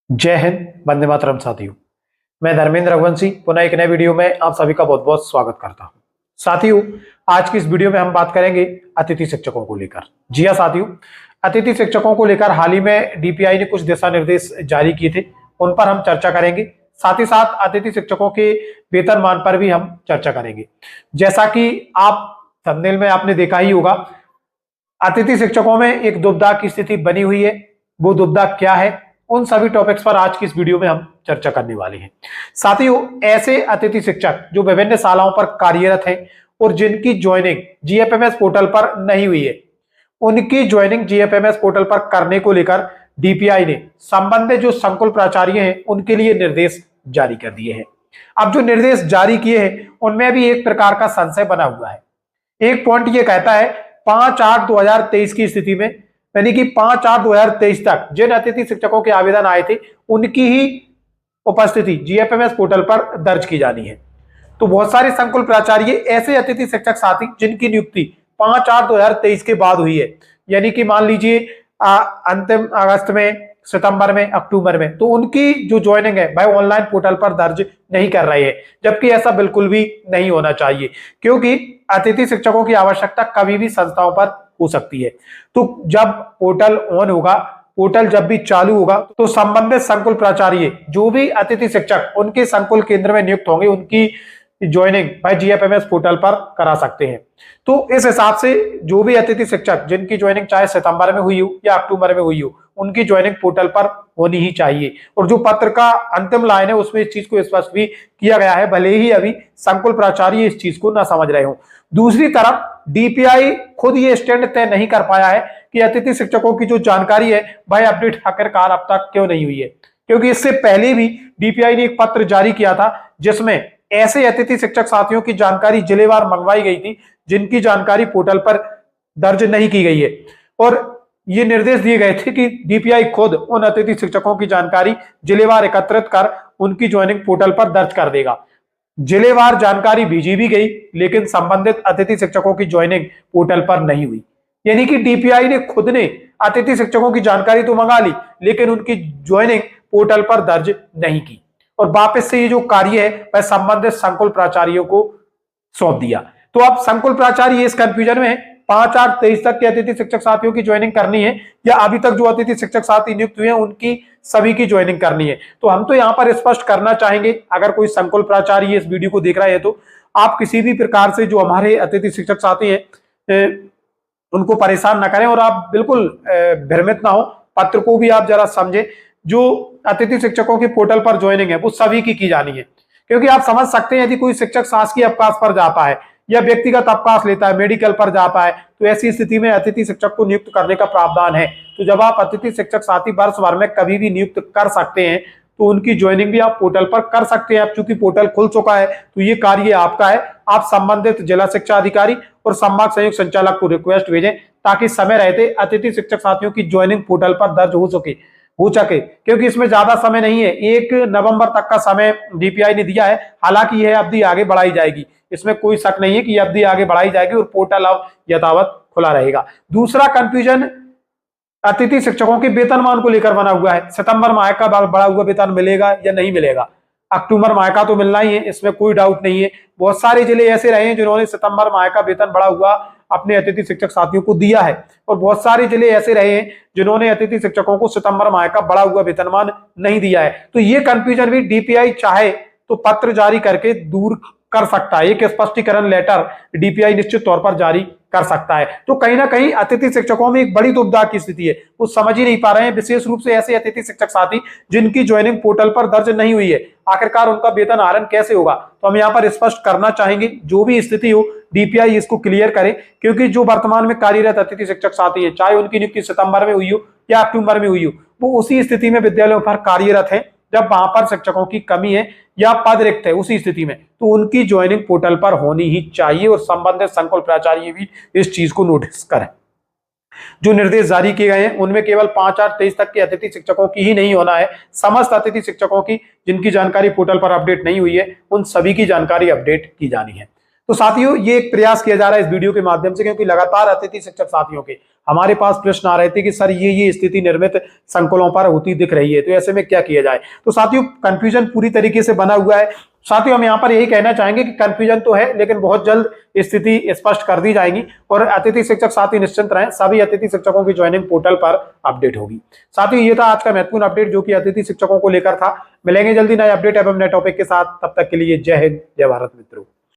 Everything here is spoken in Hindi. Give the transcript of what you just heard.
जय हिंद, वंदे मातरम साथियों। मैं धर्मेंद्र रघुवंशी पुनः एक नए वीडियो में आप सभी का बहुत बहुत स्वागत करता हूं। साथियों, आज की इस वीडियो में हम बात करेंगे अतिथि शिक्षकों को लेकर। जी हां साथियों, अतिथि शिक्षकों को लेकर हाल ही में डीपीआई ने कुछ दिशा निर्देश जारी किए थे, उन पर हम चर्चा करेंगे। साथ ही साथ अतिथि शिक्षकों के वेतनमान पर भी हम चर्चा करेंगे। जैसा कि आप थंबनेल में आपने देखा ही होगा, अतिथि शिक्षकों में एक दुविधा की स्थिति बनी हुई है। वो दुविधा क्या है, उन सभी टॉपिक्स पर आज की इस वीडियो में हम चर्चा करने वाले हैं। साथियों, ऐसे अतिथि शिक्षक जो विभिन्न शालाओं पर कार्यरत हैं और जिनकी ज्वाइनिंग जीएफएमएस पोर्टल पर नहीं हुई है, उनकी ज्वाइनिंग जीएफएमएस पोर्टल पर करने को लेकर डीपीआई ने संबंधित जो संकुल प्राचार्य हैं उनके लिए निर्देश जारी कर दिए हैं। अब जो निर्देश जारी किए हैं उनमें भी एक प्रकार का संशय बना हुआ है। एक पॉइंट ये कहता है 5/8/2023 की स्थिति में, यानी कि 5/8/2023 तक जिन अतिथि शिक्षकों के आवेदन आए थे उनकी ही उपस्थिति जीएफएमएस पोर्टल पर दर्ज की जानी है। तो बहुत सारे संकुल प्राचार्य ऐसे अतिथि शिक्षक साथी जिनकी नियुक्ति 5/8/2023 के बाद हुई है, यानी कि मान लीजिए अंतिम अगस्त में, सितंबर में, अक्टूबर में, तो उनकी जो ज्वाइनिंग है भाई ऑनलाइन पोर्टल पर दर्ज नहीं कर रहे हैं, जबकि ऐसा बिल्कुल भी नहीं होना चाहिए, क्योंकि अतिथि शिक्षकों की आवश्यकता कभी भी संस्थाओं पर हो सकती है। तो जब पोर्टल ऑन होगा, पोर्टल जब भी चालू होगा, तो संबंधित संकुल प्राचार्य जो भी अतिथि शिक्षक उनके संकुल केंद्र में नियुक्त होंगे उनकी ज्वाइनिंग भाई जीएफएमएस पोर्टल पर करा सकते हैं। तो इस हिसाब से जो भी अतिथि शिक्षक जिनकी ज्वाइनिंग चाहे सितंबर में हुई हो या अक्टूबर में हुई हो, उनकी ज्वाइनिंग पोर्टल पर होनी ही चाहिए। और जो पत्र का अंतिम लाइन है उसमें इस चीज को स्पष्ट भी किया गया है, भले ही अभी संकुल प्राचार्य इस चीज को ना समझ रहे हो। दूसरी तरफ डीपीआई खुद ये स्टैंड तय नहीं कर पाया है कि अतिथि शिक्षकों की जो जानकारी है भाई अपडेट आखिरकार अब तक क्यों नहीं हुई है, क्योंकि इससे पहले भी डीपीआई ने एक पत्र जारी किया था जिसमें ऐसे अतिथि शिक्षक साथियों की जानकारी जिलेवार मंगवाई गई थी जिनकी जानकारी पोर्टल पर दर्ज नहीं की गई है, और ये निर्देश दिए गए थे कि डीपीआई खुद उन अतिथि शिक्षकों की जानकारी जिलेवार एकत्रित कर उनकी ज्वाइनिंग पोर्टल पर दर्ज कर देगा। जिलेवार जानकारी भेजी भी गई, लेकिन संबंधित अतिथि शिक्षकों की ज्वाइनिंग पोर्टल पर नहीं हुई, यानी कि डीपीआई ने खुद ने अतिथि शिक्षकों की जानकारी तो मंगा ली, लेकिन उनकी ज्वाइनिंग पोर्टल पर दर्ज नहीं की, और वापस से ये जो कार्य है वह संबंधित संकुल प्राचार्यों को सौंप दिया। तो अब संकुल प्राचार्य इस कंफ्यूजन में 5/8/23 तक के अतिथि शिक्षक साथियों की ज्वाइनिंग करनी है या अभी तक जो अतिथि शिक्षक साथी नियुक्त हुए हैं उनकी सभी की ज्वाइनिंग करनी है। तो हम तो यहाँ पर स्पष्ट करना चाहेंगे, अगर कोई संकुल प्राचार्य इस वीडियो को देख रहे हैं तो आप किसी भी प्रकार से जो हमारे अतिथि शिक्षक साथी हैं उनको परेशान ना करें, और आप बिल्कुल भ्रमित ना हो। पत्र को भी आप जरा समझें। जो अतिथि शिक्षकों के पोर्टल पर ज्वाइनिंग है वो सभी की जानी है, क्योंकि आप समझ सकते हैं यदि कोई शिक्षक शासकीय अवकाश पर जाता है या व्यक्तिगत अवकाश लेता है, मेडिकल पर जाता है, तो ऐसी स्थिति में अतिथि शिक्षक को नियुक्त करने का प्रावधान है। तो जब आप अतिथि शिक्षक साथी वर्ष भर में कभी भी नियुक्त कर सकते हैं तो उनकी ज्वाइनिंग भी आप पोर्टल पर कर सकते हैं। अब चूंकि पोर्टल खुल चुका है तो ये कार्य आपका है। आप संबंधित जिला शिक्षा अधिकारी और संभाग संयुक्त संचालक को रिक्वेस्ट भेजें ताकि समय रहते अतिथि शिक्षक साथियों की ज्वाइनिंग पोर्टल पर दर्ज हो सके, क्योंकि इसमें ज्यादा समय नहीं है। 1 नवंबर तक का समय डीपीआई ने दिया है। हालांकि यह अवधि आगे बढ़ाई जाएगी, इसमें कोई शक नहीं है कि यह अवधि आगे बढ़ाई जाएगी और पोर्टल अब यथावत खुला रहेगा। दूसरा कंफ्यूजन अतिथि शिक्षकों के वेतनमान को लेकर बना हुआ है। सितंबर माह का बढ़ा हुआ वेतन मिलेगा या नहीं मिलेगा, अक्टूबर माह का तो मिलना ही है, इसमें कोई डाउट नहीं है। बहुत सारे जिले ऐसे रहे हैं जिन्होंने सितंबर माह का वेतन बढ़ा हुआ अपने अतिथि शिक्षक साथियों को दिया है, और बहुत सारे जिले ऐसे रहे हैं जिन्होंने अतिथि शिक्षकों को सितंबर माह का बढ़ा हुआ वेतनमान नहीं दिया है। तो ये कंफ्यूजन भी डीपीआई चाहे तो पत्र जारी करके दूर कर सकता है। एक स्पष्टीकरण लेटर डीपीआई निश्चित तौर पर जारी कर सकता है। तो कहीं ना कहीं अतिथि शिक्षकों में एक बड़ी दुविधा की स्थिति है, वो समझ ही नहीं पा रहे हैं, विशेष रूप से ऐसे अतिथि शिक्षक साथी जिनकी ज्वाइनिंग पोर्टल पर दर्ज नहीं हुई है, आखिरकार उनका वेतन आहरण कैसे होगा। तो हम यहाँ पर स्पष्ट करना चाहेंगे, जो भी स्थिति हो डीपीआई इसको क्लियर करे, क्योंकि जो वर्तमान में कार्यरत अतिथि शिक्षक साथी है, चाहे उनकी नियुक्ति सितंबर में हुई हो या अक्टूबर में हुई हो, वो उसी स्थिति में विद्यालयों पर कार्यरत है जब वहां पर शिक्षकों की कमी है या पद रिक्त है। उसी स्थिति में तो उनकी ज्वाइनिंग पोर्टल पर होनी ही चाहिए, और संबंधित संकुल प्राचार्य भी इस चीज को नोटिस करें। जो निर्देश जारी किए गए हैं उनमें केवल 5/8/23 तक के अतिथि शिक्षकों की ही नहीं होना है, समस्त अतिथि शिक्षकों की जिनकी जानकारी पोर्टल पर अपडेट नहीं हुई है उन सभी की जानकारी अपडेट की जानी है। तो साथियों, ये एक प्रयास किया जा रहा है इस वीडियो के माध्यम से, क्योंकि लगातार अतिथि शिक्षक साथियों के हमारे पास प्रश्न आ रहे थे कि सर ये स्थिति निर्मित संकुलों पर होती दिख रही है, तो ऐसे में क्या किया जाए। तो साथियों कंफ्यूजन पूरी तरीके से बना हुआ है। साथियों हम यहाँ पर यही कहना चाहेंगे कि कंफ्यूजन तो है, लेकिन बहुत जल्द स्थिति स्पष्ट कर दी जाएगी और अतिथि शिक्षक साथी निश्चिंत रहें, सभी अतिथि शिक्षकों की ज्वाइनिंग पोर्टल पर अपडेट होगी। साथियों ये था आज का महत्वपूर्ण अपडेट जो कि अतिथि शिक्षकों को लेकर था। मिलेंगे जल्दी नए अपडेट एवं नए टॉपिक के साथ, तब तक के लिए जय हिंद जय भारत मित्रों।